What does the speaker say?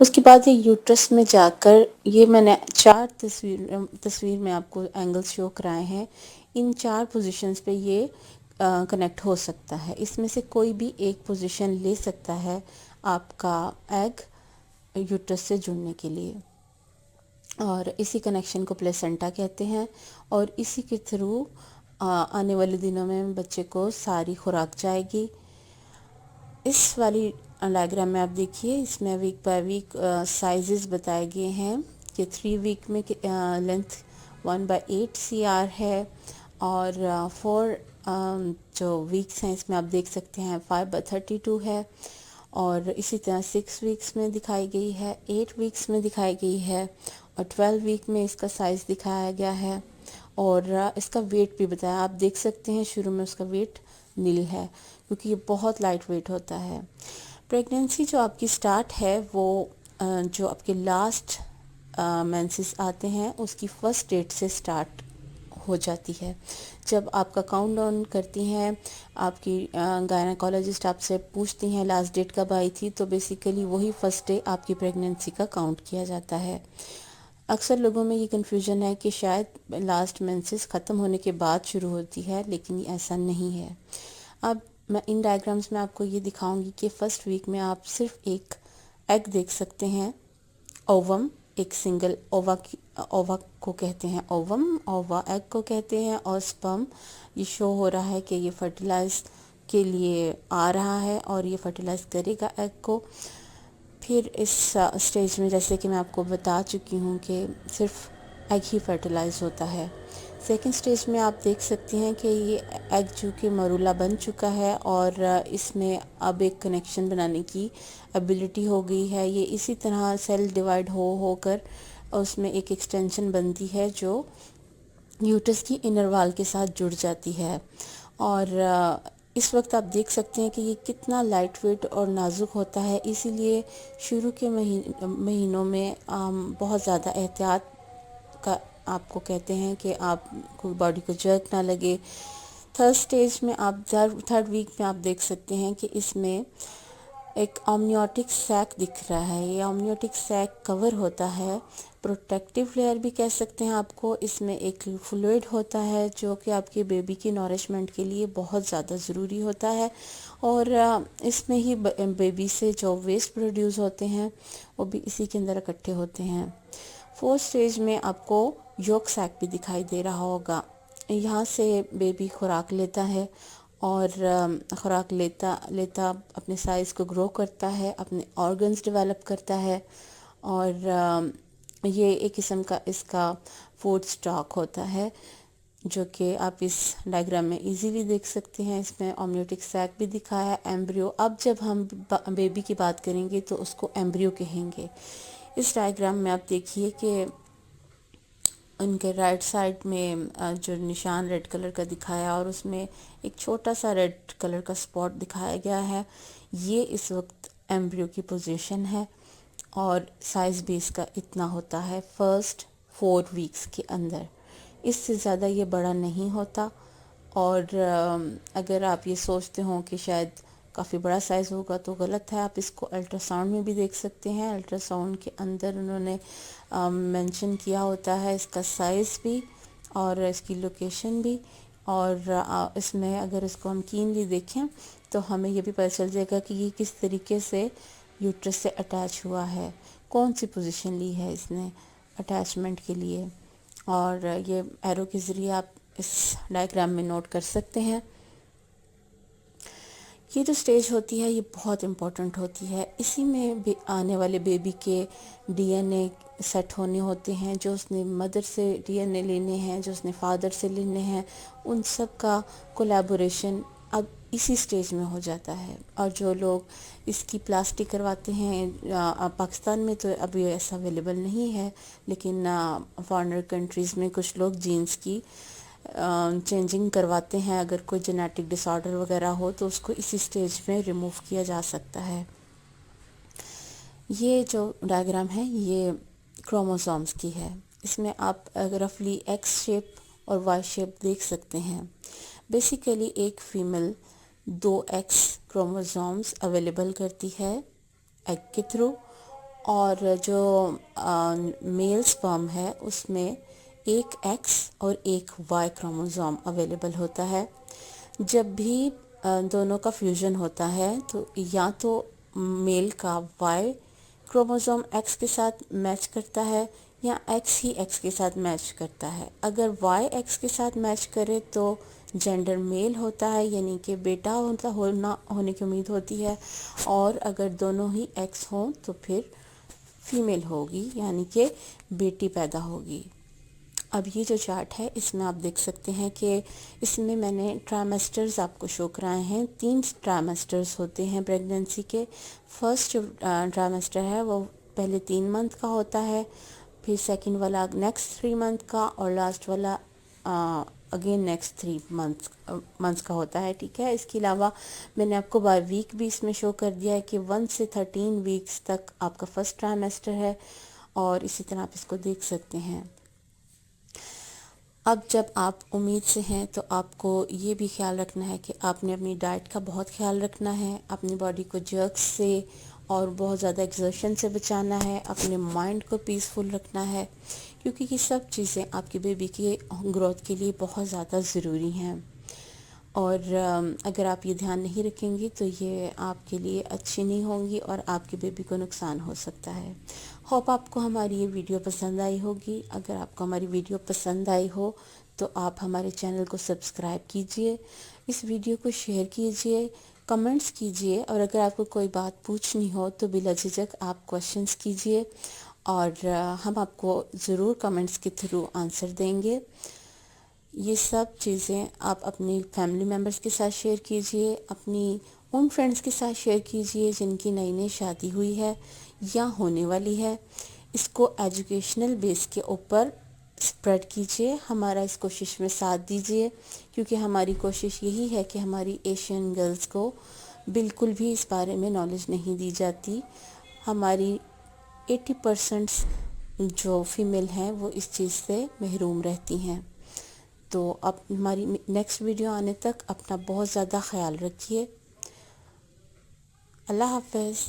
اس کے بعد یہ یوٹرس میں جا کر، یہ میں نے 4 تصویر میں آپ کو اینگل شو کرائے ہیں، ان 4 پوزیشنز پہ یہ کنیکٹ ہو سکتا ہے. اس میں سے کوئی بھی ایک پوزیشن لے سکتا ہے آپ کا ایگ یوٹرس سے جڑنے کے لیے، اور اسی کنیکشن کو پلیسنٹا کہتے ہیں. اور اسی کے تھرو آنے والے دنوں میں بچے کو ساری خوراک جائے گی. اس والی ڈائیگرام میں آپ دیکھیے، اس میں ویک بائی ویک سائزز بتائے گئے ہیں کہ 3 ویک میں لینتھ 1/8 cr ہے، اور 4 جو ویکس ہیں اس میں آپ دیکھ سکتے ہیں 5/32 ہے، اور اسی طرح 6 ویکس میں دکھائی گئی ہے، 8 ویکس میں دکھائی گئی ہے، اور 12 ویک میں اس کا سائز دکھایا گیا ہے. اور اس کا ویٹ بھی بتایا، آپ دیکھ سکتے ہیں شروع میں اس کا ویٹ نیل ہے کیونکہ یہ بہت لائٹ ویٹ ہوتا ہے. پریگننسی جو آپ کی سٹارٹ ہے وہ جو آپ کے لاسٹ مینسز آتے ہیں اس کی فرسٹ ڈیٹ سے سٹارٹ ہو جاتی ہے. جب آپ کا کاؤنٹ ڈاؤن کرتی ہیں، آپ کی گائنیکولوجسٹ آپ سے پوچھتی ہیں لاسٹ ڈیٹ کب آئی تھی، تو بیسیکلی وہی فرسٹ ڈے آپ کی پریگننسی کا کاؤنٹ کیا جاتا ہے. اکثر لوگوں میں یہ کنفیوژن ہے کہ شاید لاسٹ مینسز ختم ہونے کے بعد شروع ہوتی ہے، لیکن یہ ایسا نہیں ہے. اب میں ان ڈائیگرامز میں آپ کو یہ دکھاؤں گی کہ فرسٹ ویک میں آپ صرف ایک ایگ دیکھ سکتے ہیں، اووم، ایک سنگل اووا کو کہتے ہیں اووم، اووا ایگ کو کہتے ہیں، اور سپرم یہ شو ہو رہا ہے کہ یہ فرٹیلائز کے لیے آ رہا ہے اور یہ فرٹیلائز کرے گا ایگ کو. پھر اس سٹیج میں جیسے کہ میں آپ کو بتا چکی ہوں کہ صرف ایگ ہی فرٹیلائز ہوتا ہے. سیکنڈ سٹیج میں آپ دیکھ سکتے ہیں کہ یہ ایگ چونکہ مرولہ بن چکا ہے اور اس میں اب ایک کنیکشن بنانے کی ایبلٹی ہو گئی ہے. یہ اسی طرح سیل ڈیوائیڈ ہو کر اس میں ایک ایکسٹینشن بنتی ہے جو یوٹرس کی انر وال کے ساتھ جڑ جاتی ہے. اور اس وقت آپ دیکھ سکتے ہیں کہ یہ کتنا لائٹ ویٹ اور نازک ہوتا ہے، اسی لیے شروع کے مہینوں میں بہت زیادہ احتیاط کا آپ کو کہتے ہیں کہ آپ کو باڈی کو جرک نہ لگے. تھرڈ سٹیج میں آپ تھرڈ ویک میں آپ دیکھ سکتے ہیں کہ اس میں ایک امنیوٹک سیک دکھ رہا ہے. یہ امنیوٹک سیک کور ہوتا ہے، پروٹیکٹیو لیئر بھی کہہ سکتے ہیں آپ کو. اس میں ایک فلوئڈ ہوتا ہے جو کہ آپ کے بیبی کی نورشمنٹ کے لیے بہت زیادہ ضروری ہوتا ہے، اور اس میں ہی بیبی سے جو ویسٹ پروڈیوس ہوتے ہیں وہ بھی اسی کے اندر اکٹھے ہوتے ہیں. فورتھ سٹیج میں آپ کو یوک سیک بھی دکھائی دے رہا ہوگا. یہاں سے بیبی خوراک لیتا ہے اور خوراک لیتا اپنے سائز کو گرو کرتا ہے، اپنے آرگنز ڈیولپ کرتا ہے، اور یہ ایک قسم کا اس کا فوڈ سٹاک ہوتا ہے جو کہ آپ اس ڈائیگرام میں ایزیلی دیکھ سکتے ہیں. اس میں امنیوٹک سیک بھی دکھا ہے، ایمبریو. اب جب ہم بیبی کی بات کریں گے تو اس کو ایمبریو کہیں گے. اس ڈائیگرام میں آپ دیکھیے کہ ان کے رائٹ سائڈ میں جو نشان ریڈ کلر کا دکھایا اور اس میں ایک چھوٹا سا ریڈ کلر کا سپاٹ دکھایا گیا ہے، یہ اس وقت ایمبریو کی پوزیشن ہے، اور سائز بھی اس کا اتنا ہوتا ہے فرسٹ 4 ویکس کے اندر. اس سے زیادہ یہ بڑا نہیں ہوتا. اور اگر آپ یہ سوچتے ہوں کہ شاید کافی بڑا سائز ہوگا تو غلط ہے. آپ اس کو الٹرا ساؤنڈ میں بھی دیکھ سکتے ہیں. الٹرا ساؤنڈ کے اندر انہوں نے مینشن کیا ہوتا ہے اس کا سائز بھی اور اس کی لوکیشن بھی. اور اس میں اگر اس کو ہم کینلی دیکھیں تو ہمیں یہ بھی پتہ چل جائے گا کہ یہ کس طریقے سے یوٹرس سے اٹیچ ہوا ہے، کون سی پوزیشن لی ہے اس نے اٹیچمنٹ کے لیے. اور یہ ایرو کے ذریعے آپ اس ڈائیگرام میں نوٹ کر سکتے ہیں. یہ جو سٹیج ہوتی ہے یہ بہت امپورٹنٹ ہوتی ہے. اسی میں آنے والے بیبی کے ڈی این اے سیٹ ہونے ہوتے ہیں، جو اس نے مدر سے ڈی این اے لینے ہیں، جو اس نے فادر سے لینے ہیں، ان سب کا کولیبوریشن اب اسی سٹیج میں ہو جاتا ہے. اور جو لوگ اس کی پلاسٹک کرواتے ہیں، پاکستان میں تو ابھی ایسا اویلیبل نہیں ہے، لیکن فارنر کنٹریز میں کچھ لوگ جینز کی چینجنگ کرواتے ہیں. اگر کوئی جینیٹک ڈس آرڈر وغیرہ ہو تو اس کو اسی سٹیج میں ریموو کیا جا سکتا ہے. یہ جو ڈائیگرام ہے یہ کروموسومز کی ہے. اس میں آپ رفلی ایکس شیپ اور وائی شیپ دیکھ سکتے ہیں. بیسیکلی ایک فیمیل 2 ایکس کروموسومز اویلیبل کرتی ہے ایگ کے تھرو، اور جو میل سپرم ہے اس میں ایک ایکس اور ایک وائی کروموزوم اویلیبل ہوتا ہے. جب بھی دونوں کا فیوژن ہوتا ہے تو یا تو میل کا وائی کروموزوم ایکس کے ساتھ میچ کرتا ہے یا ایکس ہی ایکس کے ساتھ میچ کرتا ہے. اگر وائی ایکس کے ساتھ میچ کرے تو جینڈر میل ہوتا ہے، یعنی کہ بیٹا ہونے کی امید ہوتی ہے، اور اگر دونوں ہی ایکس ہوں تو پھر فیمیل ہوگی، یعنی کہ بیٹی پیدا ہوگی. اب یہ جو چارٹ ہے اس میں آپ دیکھ سکتے ہیں کہ اس میں نے ٹرائمیسٹرز آپ کو شو کرائے ہیں. 3 ٹرائمیسٹرز ہوتے ہیں پریگننسی کے. فرسٹ جو ٹرائمیسٹر ہے وہ پہلے 3 منتھ کا ہوتا ہے، پھر سیکنڈ والا نیکسٹ 3 منتھ کا، اور لاسٹ والا اگین نیکسٹ 3 منتھس کا ہوتا ہے. ٹھیک ہے، اس کے علاوہ میں نے آپ کو بائی ویک بھی اس میں شو کر دیا ہے کہ 1 سے 13 ویکس تک آپ کا فرسٹ ٹرائمیسٹر ہے، اور اسی طرح آپ اس کو دیکھ سکتے ہیں. اب جب آپ امید سے ہیں تو آپ کو یہ بھی خیال رکھنا ہے کہ آپ نے اپنی ڈائٹ کا بہت خیال رکھنا ہے، اپنی باڈی کو جرکس سے اور بہت زیادہ ایگزرشن سے بچانا ہے، اپنے مائنڈ کو پیسفل رکھنا ہے، کیونکہ یہ سب چیزیں آپ کے بیبی کی گروتھ کے لیے بہت زیادہ ضروری ہیں. اور اگر آپ یہ دھیان نہیں رکھیں گی تو یہ آپ کے لیے اچھی نہیں ہوں گی اور آپ کے بیبی کو نقصان ہو سکتا ہے. ہوپ آپ کو ہماری یہ ویڈیو پسند آئی ہوگی. اگر آپ کو ہماری ویڈیو پسند آئی ہو تو آپ ہمارے چینل کو سبسکرائب کیجئے، اس ویڈیو کو شیئر کیجئے، کمنٹس کیجئے، اور اگر آپ کو کوئی بات پوچھنی ہو تو بلا جھجک آپ کوشچنس کیجئے، اور ہم آپ کو ضرور کمنٹس کے تھرو آنسر دیں گے. یہ سب چیزیں آپ اپنی فیملی ممبرس کے ساتھ شیئر کیجئے، اپنی ان فرینڈس کے ساتھ شیئر کیجئے جن کی نئی نئی شادی ہوئی ہے یا ہونے والی ہے. اس کو ایجوکیشنل بیس کے اوپر اسپریڈ کیجئے، ہمارا اس کوشش میں ساتھ دیجئے، کیونکہ ہماری کوشش یہی ہے کہ ہماری ایشین گرلز کو بالکل بھی اس بارے میں نالج نہیں دی جاتی. ہماری 80% جو فیمیل ہیں وہ اس چیز سے محروم رہتی ہیں. تو اب ہماری نیکسٹ ویڈیو آنے تک اپنا بہت زیادہ خیال رکھیے. اللہ حافظ.